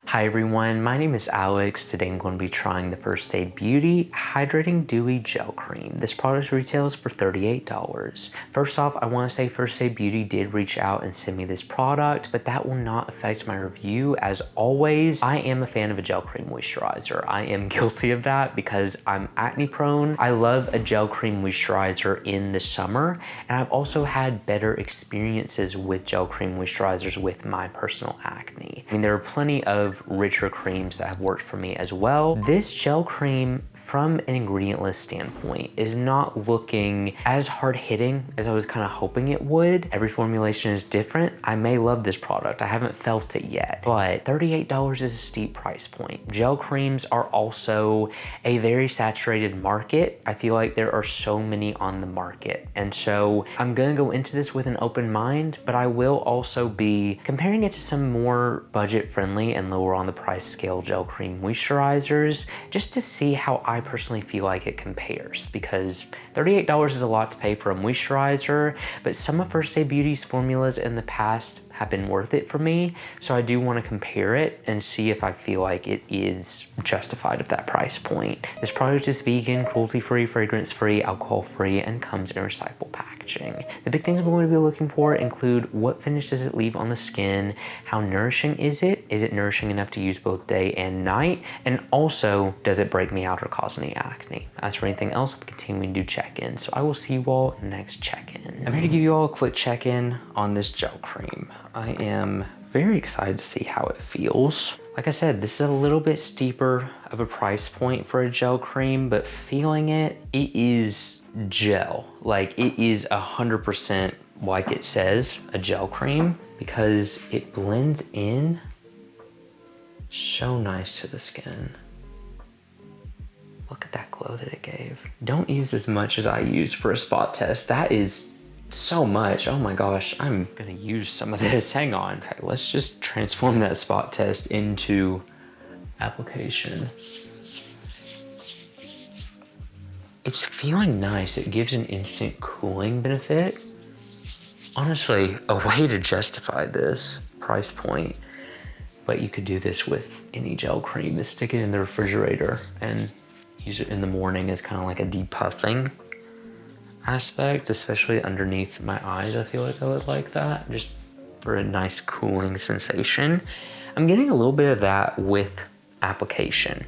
Hi everyone, my name is Alex. Today I'm going to be trying the First Aid Beauty Hydrating Dewy Gel Cream. This product retails for $38. First off, I want to say First Aid Beauty did reach out and send me this product, but that will not affect my review. As always, I am a fan of a gel cream moisturizer. I am guilty of that because I'm acne prone. I love a gel cream moisturizer in the summer, and I've also had better experiences with gel cream moisturizers with my personal acne. I mean, there are plenty of richer creams that have worked for me as well. This gel cream, from an ingredient list standpoint, is not looking as hard hitting as I was kind of hoping it would. Every formulation is different. I may love this product. I haven't felt it yet, but $38 is a steep price point. Gel creams are also a very saturated market. I feel like there are so many on the market. And so I'm gonna go into this with an open mind, but I will also be comparing it to some more budget friendly and lower on the price scale gel cream moisturizers, just to see how I personally feel like it compares, because $38 is a lot to pay for a moisturizer, but some of First Aid Beauty's formulas in the past have been worth it for me. So I do want to compare it and see if I feel like it is justified at that price point. This product is vegan, cruelty-free, fragrance-free, alcohol-free, and comes in recyclable packaging. The big things I'm going to be looking for include what finish does it leave on the skin, how nourishing is it nourishing enough to use both day and night, and also does it break me out or cause any acne. As for anything else, I'm continuing to do check-ins, so I will see you all next check-in. I'm here to give you all a quick check-in on this gel cream. I am very excited to see how it feels. Like I said, this is a little bit steeper of a price point for a gel cream, but feeling it, it is gel. Like, it is 100% like it says, a gel cream, because it blends in so nice to the skin. Look at that glow that it gave. Don't use as much as I used for a spot test. That is so much. Oh my gosh, I'm gonna use some of this. Hang on. Okay, let's just transform that spot test into application. It's feeling nice. It gives an instant cooling benefit. Honestly, a way to justify this price point, but you could do this with any gel cream, is stick it in the refrigerator and use it in the morning as kind of like a depuffing aspect, especially underneath my eyes. I feel like I would like that, just for a nice cooling sensation. I'm getting a little bit of that with application,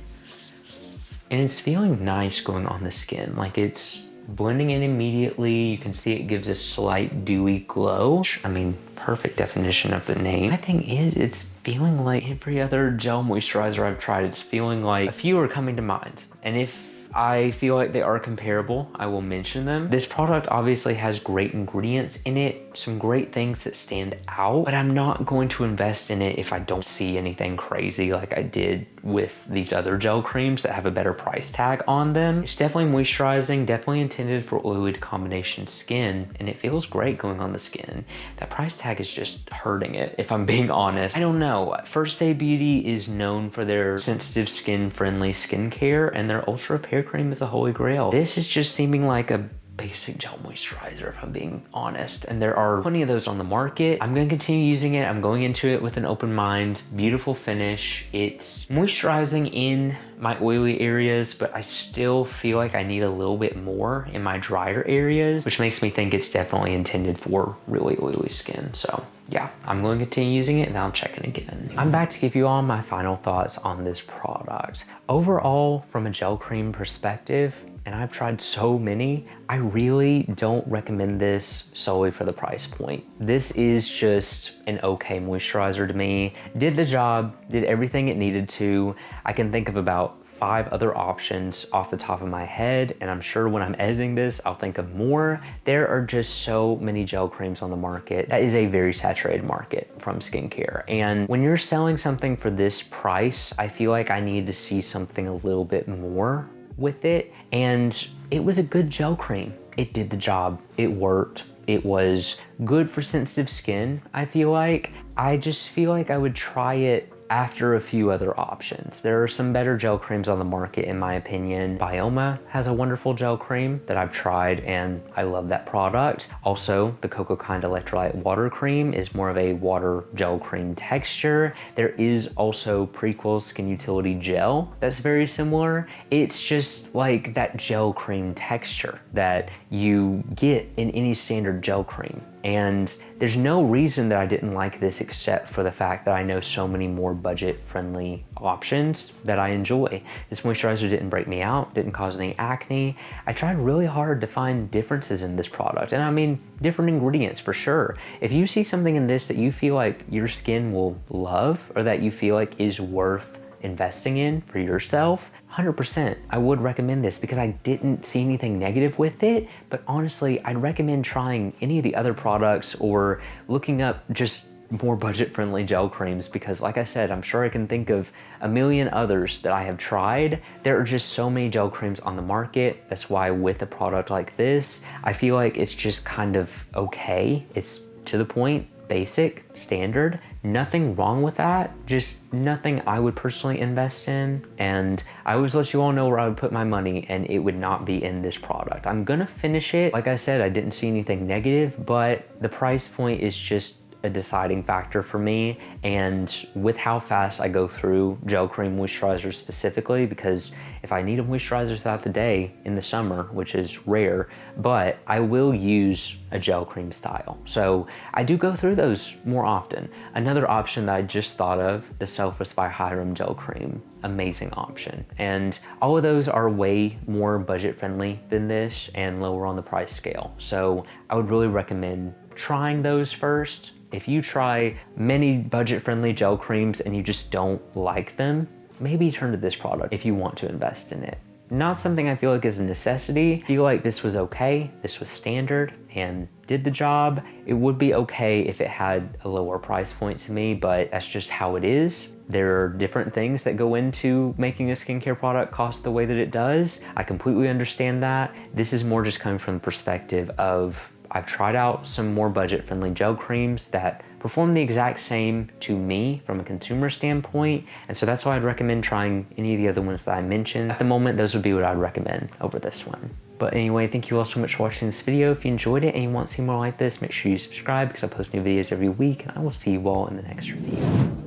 and it's feeling nice going on the skin. Like, it's blending in immediately. You can see it gives a slight dewy glow. I mean, perfect definition of the name. My thing is, it's feeling like every other gel moisturizer I've tried. It's feeling like a few are coming to mind, and if I feel like they are comparable, I will mention them. This product obviously has great ingredients in it, some great things that stand out, but I'm not going to invest in it if I don't see anything crazy like I did with these other gel creams that have a better price tag on them. It's definitely moisturizing, definitely intended for oily to combination skin, and it feels great going on the skin. That price tag is just hurting it, if I'm being honest. I don't know. First Aid Beauty is known for their sensitive skin friendly skincare, and their ultra repair cream is the holy grail. This is just seeming like a basic gel moisturizer, if I'm being honest, and there are plenty of those on the market. I'm going to continue using it. I'm going into it with an open mind. Beautiful finish. It's moisturizing in my oily areas, but I still feel like I need a little bit more in my drier areas, which makes me think it's definitely intended for really oily skin. So yeah, I'm going to continue using it, and now I'm checking again. I'm back to give you all my final thoughts on this product. Overall, from a gel cream perspective, and I've tried so many, I really don't recommend this solely for the price point. This is just an okay moisturizer to me. Did the job, did everything it needed to. I can think of about 5 other options off the top of my head, and I'm sure when I'm editing this, I'll think of more. There are just so many gel creams on the market. That is a very saturated market from skincare. And when you're selling something for this price, I feel like I need to see something a little bit more with it. And it was a good gel cream. It did the job. It worked. It was good for sensitive skin, I feel like. I just feel like I would try it after a few other options. There are some better gel creams on the market in my opinion. Bioma has a wonderful gel cream that I've tried and I love that product. Also, the Coco Kind Electrolyte Water Cream is more of a water gel cream texture. There is also Prequel Skin Utility Gel that's very similar. It's just like that gel cream texture that you get in any standard gel cream. And there's no reason that I didn't like this except for the fact that I know so many more budget-friendly options that I enjoy. This moisturizer didn't break me out, didn't cause any acne. I tried really hard to find differences in this product, and I mean different ingredients for sure. If you see something in this that you feel like your skin will love or that you feel like is worth investing in for yourself, 100%, I would recommend this because I didn't see anything negative with it. But honestly, I'd recommend trying any of the other products or looking up just more budget-friendly gel creams because like I said, I'm sure I can think of a million others that I have tried. There are just so many gel creams on the market. That's why with a product like this, I feel like it's just kind of okay. It's to the point, basic, standard, nothing wrong with that, just nothing I would personally invest in. And I always let you all know where I would put my money and it would not be in this product. I'm gonna finish it. Like I said, I didn't see anything negative, but the price point is just a deciding factor for me. And with how fast I go through gel cream moisturizers specifically, because if I need a moisturizer throughout the day in the summer, which is rare, but I will use a gel cream style. So I do go through those more often. Another option that I just thought of, the Selfless by Hyram gel cream, amazing option. And all of those are way more budget friendly than this and lower on the price scale. So I would really recommend trying those first. If you try many budget-friendly gel creams and you just don't like them, maybe turn to this product if you want to invest in it. Not something I feel like is a necessity. I feel like this was okay, this was standard and did the job. It would be okay if it had a lower price point to me, but that's just how it is. There are different things that go into making a skincare product cost the way that it does. I completely understand that. This is more just coming from the perspective of I've tried out some more budget-friendly gel creams that perform the exact same to me from a consumer standpoint, and so that's why I'd recommend trying any of the other ones that I mentioned. At the moment, those would be what I'd recommend over this one. But anyway, thank you all so much for watching this video. If you enjoyed it and you want to see more like this, make sure you subscribe because I post new videos every week, and I will see you all in the next review.